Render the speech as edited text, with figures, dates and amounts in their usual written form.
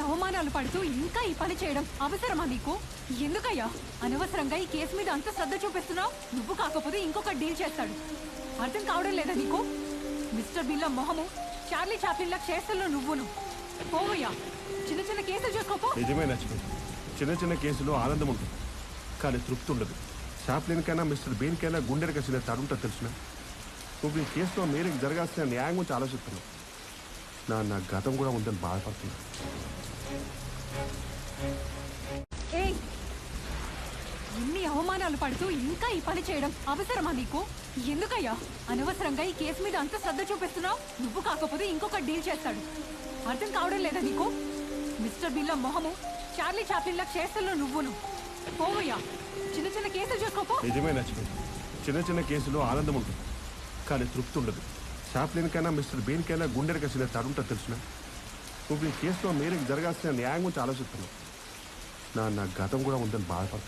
అవమానాలు పడుతూ ఇంకా ఈ పని చేయడం అవసరమా నీకు? ఎందుకయ్యా అనవసరంగా ఈ కేసు మీద అంత శ్రద్ధ చూపిస్తున్నావు? నువ్వు కాకపోతే ఇంకొక డీల్ చేస్తాడు. అర్థం కావడం లేదా నీకు? మిస్టర్ బిల్ల మొహము చార్లీ చాప్లిన్ల చేస్తుల్లో నువ్వును. పోవయ్యా, చిన్న చిన్న కేసులు చూసుకోపో. నిజమే లక్ష్మి, చిన్న చిన్న కేసులో ఆనందం ఉంటుంది కానీ తృప్తి ఉండదు. చాప్లిన్ కైనా మిస్టర్ బీన్ కైనా గుండెలు కసిన తడుంటా తెలుసునా? నువ్వు ఈ కేసులో మేరకు జరగాల్సిన న్యాయం గురించి ఆలోచిస్తున్నావు. నా గతం కూడా ఉందని బాధపడుతున్నా. ఇన్ని అవమానాలు పడుతూ ఇంకా ఈ పని చేయడం అవసరమా నీకు? ఎందుకయ్యా అనవసరంగా ఈ కేసు మీద అంత శ్రద్ధ చూపిస్తున్నావు? నువ్వు కాకపోతే ఇంకొక డీల్ చేస్తాడు. అర్థం కావడం లేదా నీకు? మిస్టర్ బిల్ల మొహము చార్లీ చాప్లిన్ల చేస్తుల్లో నువ్వును. పోవయ్యా, చిన్న చిన్న కేసులు చూసుకోపో. నిజమే లక్ష్మి, చిన్న చిన్న కేసులో ఆనందం ఉంటుంది కానీ తృప్తి ఉండదు. చాప్లిన్ కైనా మిస్టర్ బీన్ కైనా గుండెలు కసిన తడుంటా తెలుసునా? నువ్వు ఈ కేసులో మేరకు జరగాల్సిన న్యాయం గురించి ఆలోచిస్తున్నావు. నా గతం కూడా ఉందని బాధపడుతున్నా.